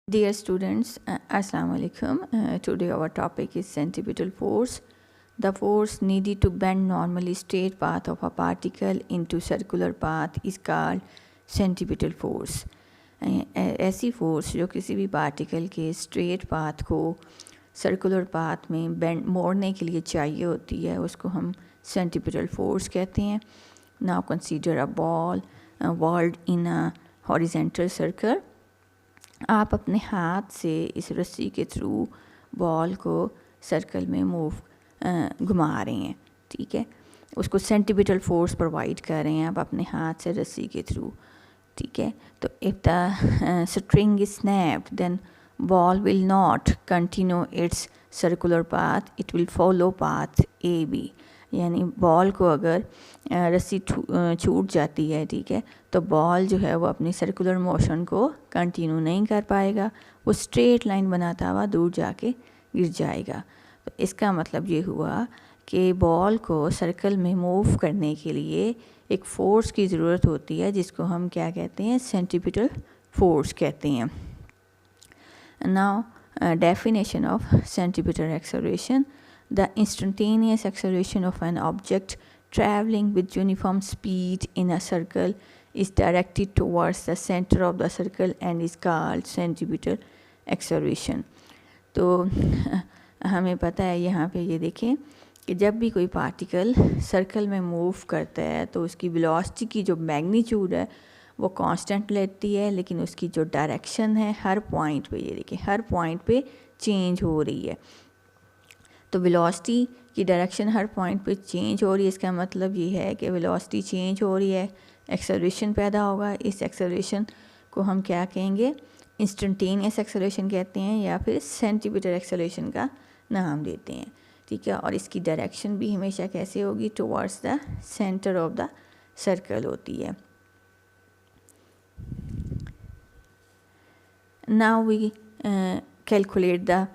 Dear students, Assalamu alaikum. Today our topic is centripetal force. The force needed to bend normally straight path of a particle into circular path is called centripetal force. ऐसी force जो किसी भी particle के straight path को circular path में bend मोड़ने के लिए चाहिए होती है उसको हम सेंट्रीपिटल फोर्स कहते हैं. Now consider a ball world in a horizontal circle. आप अपने हाथ से इस रस्सी के थ्रू बॉल को सर्कल में घुमा रहे हैं, ठीक है. उसको सेंट्रीपिटल फोर्स प्रोवाइड कर रहे हैं आप अपने हाथ से रस्सी के थ्रू, ठीक है. तो if the string is snapped then ball will not continue its circular path, it will follow path A B. यानी बॉल को अगर रस्सी छूट जाती है, ठीक है, तो बॉल जो है वो अपनी सर्कुलर मोशन को कंटिन्यू नहीं कर पाएगा, वो स्ट्रेट लाइन बनाता हुआ दूर जाके गिर जाएगा. तो इसका मतलब ये हुआ कि बॉल को सर्कल में मूव करने के लिए एक फ़ोर्स की ज़रूरत होती है जिसको हम क्या कहते हैं, सेंट्रीपिटल फोर्स कहते हैं. Now definition of centripetal acceleration: the instantaneous acceleration of an object traveling with uniform speed in a circle is directed towards the center of the circle and is called centripetal acceleration. तो हमें पता है, यहाँ पे ये देखें कि जब भी कोई पार्टिकल सर्कल में मूव करता है तो उसकी वेलोसिटी की जो मैग्नीट्यूड है वो कांस्टेंट लेती है, लेकिन उसकी जो डायरेक्शन है हर पॉइंट पे, ये देखिए हर पॉइंट पे चेंज हो रही है. तो वेलोसिटी की डायरेक्शन हर पॉइंट पे चेंज हो रही है. इसका मतलब ये है कि वेलोसिटी चेंज हो रही है, एक्सेलरेशन पैदा होगा. इस एक्सेलरेशन को हम क्या कहेंगे, इंस्टेंटेनियस एक्सेलरेशन कहते हैं या फिर सेंट्रीपिटल एक्सेलरेशन का नाम देते हैं, ठीक है. और इसकी डायरेक्शन भी हमेशा कैसे होगी, towards the centre of the circle होती है. Now we calculate the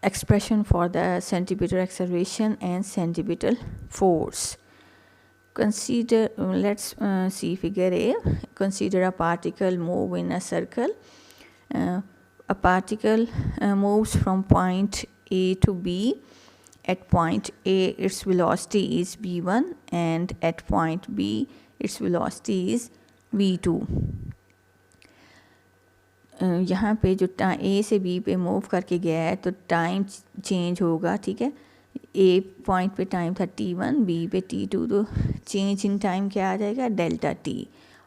expression for the centripetal acceleration and centripetal force. Consider, let's see figure A. Consider a particle move in a circle. A particle moves from point A to B. At point A its velocity is v1 and at point B its velocity is v2. यहाँ पे जो ए से B पे move करके गया है तो time change होगा, ठीक है. ए पॉइंट पे टाइम था t1, बी पे t2, तो चेंज इन टाइम क्या आ जाएगा, डेल्टा t.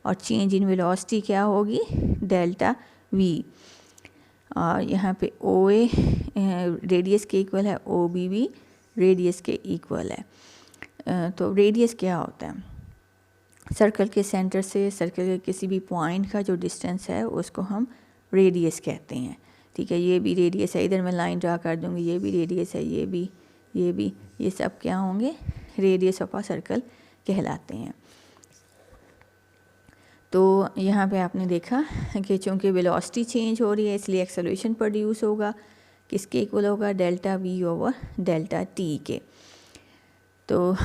और चेंज इन वेलोसिटी क्या होगी, डेल्टा v. और यहाँ पे ओ ए रेडियस के इक्वल है, ओ बी भी रेडियस के इक्वल है. तो रेडियस क्या होता है, सर्कल के सेंटर से सर्कल के किसी भी पॉइंट का जो डिस्टेंस है उसको हम रेडियस कहते हैं, ठीक है. ये भी रेडियस है, इधर मैं लाइन ड्रा कर दूँगी, ये भी रेडियस है, ये भी, ये सब क्या होंगे, रेडियस ऑफ अ सर्कल कहलाते हैं. तो यहाँ पे आपने देखा कि चूँकि वेलोसिटी चेंज हो रही है इसलिए एक्सेलरेशन प्रोड्यूस होगा, किसके इक्वल होगा, delta we over delta t के. तो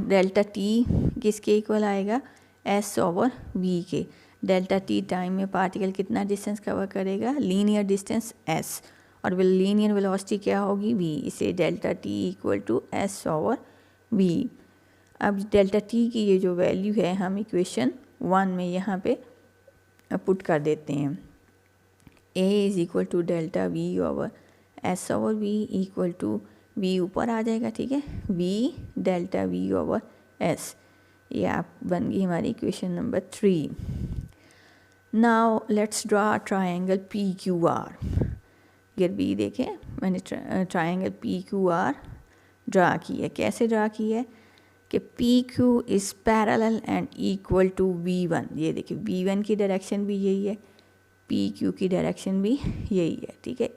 डेल्टा टी किसके इक्वल आएगा, एस ओवर वी के. डेल्टा टी टाइम में पार्टिकल कितना डिस्टेंस कवर करेगा, लीनियर डिस्टेंस एस, और लीनियर वेलोसिटी क्या होगी, वी. इसे delta t equal to s over v. अब डेल्टा टी की ये जो वैल्यू है हम इक्वेशन 1 में यहाँ पे पुट कर देते हैं. A is equal to delta we over S over V equal to V ऊपर आ जाएगा, ठीक है, V delta we over S. ये आप बन गई हमारी equation number 3. Now let's draw triangle P Q R. गिर बी देखें, मैंने triangle P Q R draw की है. कैसे ड्रा की है कि P Q is parallel and equal to V one. ये देखिए वी वन की डायरेक्शन भी यही है, पी क्यू की डायरेक्शन भी यही है, ठीक है.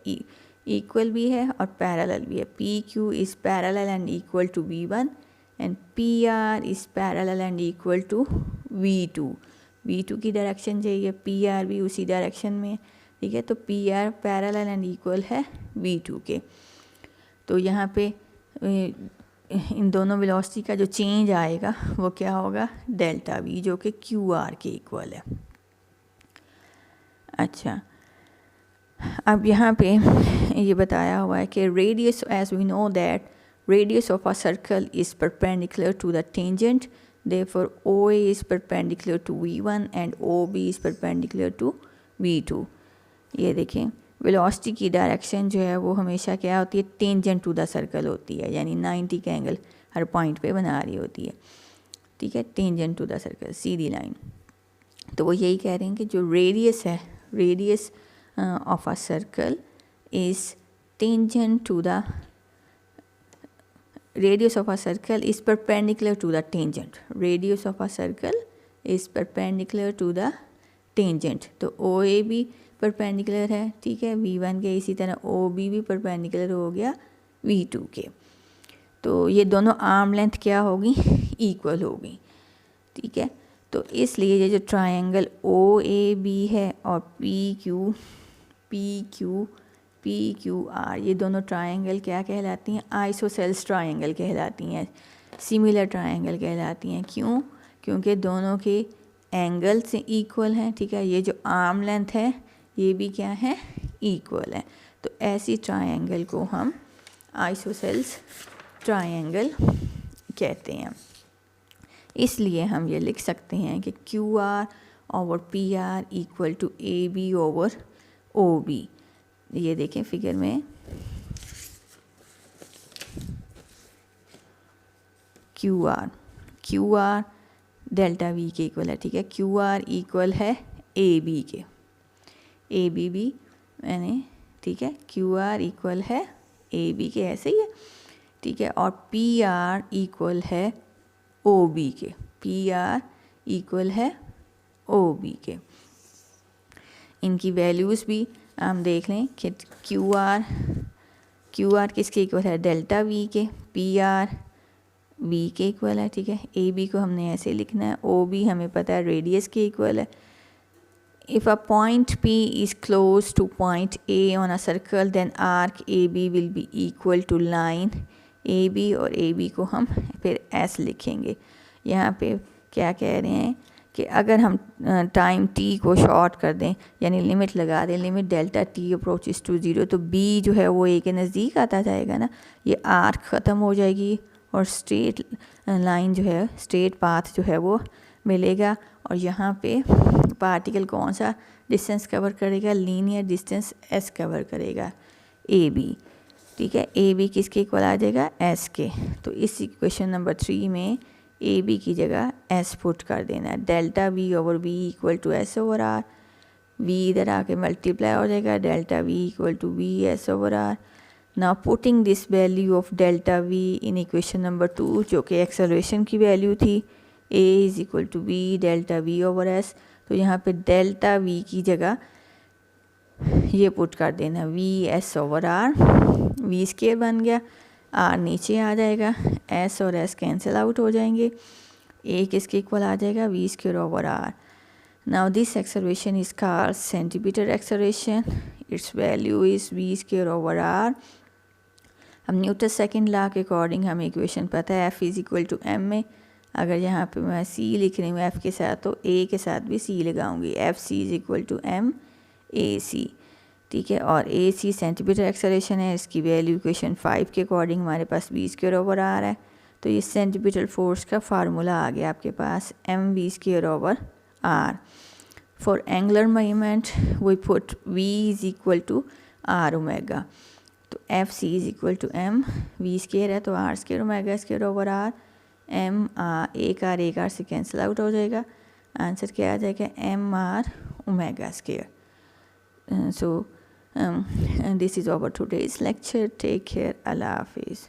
इक्वल भी है और पैरेलल भी है. P Q is parallel and equal to V one and P R is parallel and equal to V two. V two की डायरेक्शन चाहिए, पी आर भी उसी डायरेक्शन में, ठीक है. तो P R parallel and equal है वी टू के. तो यहाँ पे इन दोनों वेलोसिटी का जो चेंज आएगा वो क्या होगा, डेल्टा वी, जो कि क्यू आर के इक्वल है. अच्छा, अब यहाँ पे ये बताया हुआ है कि radius, as we know that radius of a circle is perpendicular to the tangent, therefore OA is perpendicular to V1 and OB is perpendicular to V2। ये देखें वेलोसिटी की डायरेक्शन जो है वो हमेशा क्या होती है, टेंजेंट टू द सर्कल होती है, यानी 90 का एंगल हर पॉइंट पे बना रही होती है, ठीक है, टेंजेंट टू द सर्कल, सीधी लाइन। तो वो यही कह रहे हैं कि जो रेडियस है, radius of a circle is tangent to the radius of a circle is perpendicular to the tangent, radius of a circle is perpendicular to the tangent। तो OA भी परपेंडिकुलर है, ठीक है, V1 के, इसी तरह OB भी परपेंडिकुलर हो गया V2 के। तो ये दोनों आर्म लेंथ क्या होगी, इक्वल होगी, ठीक है। तो इसलिए ये जो ट्रायंगल OAB है और PQR ये दोनों ट्रायंगल क्या कहलाती हैं, आइसोसेल्स ट्रायंगल कहलाती हैं, सिमिलर ट्रायंगल कहलाती हैं। क्यों? क्योंकि दोनों के एंगल से इक्वल हैं, ठीक है। ये जो आर्म लेंथ है ये भी क्या है, इक्वल है। तो ऐसी ट्रायंगल को हम आइसोसेल्स ट्रायंगल कहते हैं। इसलिए हम ये लिख सकते हैं कि QR over PR equal to AB over OB। ये देखें फिगर में QR डेल्टा V के इक्वल है, ठीक है। QR इक्वल है AB के, AB भी मैंने, ठीक है, QR इक्वल है AB के, ऐसे ही है, ठीक है। और PR इक्वल है OB के, PR इक्वल है OB के। इनकी वैल्यूज़ भी हम देख लें कि QR किसके इक्वल है, डेल्टा V के, PR V के इक्वल है, ठीक है। AB को हमने ऐसे लिखना है, OB हमें पता है रेडियस के इक्वल है। If a point P is close to point A on a circle, then arc AB will be equal to line AB, और AB को हम फिर S लिखेंगे। यहाँ पे क्या कह रहे हैं कि अगर हम टाइम t को शॉर्ट कर दें, यानी लिमिट लगा दें, limit delta t approaches to 0, तो b जो है वो a के नज़दीक आता जाएगा ना, ये आर्क ख़त्म हो जाएगी और स्ट्रेट लाइन जो है, स्ट्रेट पाथ जो है वो मिलेगा। और यहाँ पे पार्टिकल कौन सा डिस्टेंस कवर करेगा, लीनियर डिस्टेंस s कवर करेगा, AB, ठीक है। AB किसके इक्वल आ जाएगा, S के। तो इस इक्वेशन नंबर 3 में AB की जगह S पुट कर देना, delta V over V equal to S over R। V इधर आके मल्टीप्लाई हो जाएगा, delta V equal to V S over R। Now putting this value of delta V in equation number 2, जो कि acceleration की value थी, A is equal to V delta V over S। तो यहाँ पे डेल्टा V की जगह ये पुट कर देना, V S over R, V square बन गया, R नीचे आ जाएगा, S और S कैंसिल आउट हो जाएंगे, A किसके इक्वल आ जाएगा, V square over R। Now this acceleration is called centimetre acceleration, its value is V square over R। अब न्यूटन सेकंड लॉ के अकॉर्डिंग हमें इक्वेशन पता है, F is equal to M में, अगर यहाँ पे मैं C लिख रही हूँ F के साथ, तो A के साथ भी C लगाऊंगी, FC is equal to M AC, ठीक है। और AC सेंटीमीटर एक्सेलरेशन है, इसकी वैल्यू इक्वेशन 5 के अकॉर्डिंग हमारे पास V स्क्वायर ओवर R है। तो ये सेंटीमीटर फोर्स का फार्मूला आ गया आपके पास, mv square over R। For angular moment we put V is equal to R omega, तो FC is equal to M, V square है तो R square omega square over R, M एक R से cancel out हो जाएगा, answer क्या आ जाएगा, MR omega square. So this is our today's lecture. Take care. Allah Hafiz.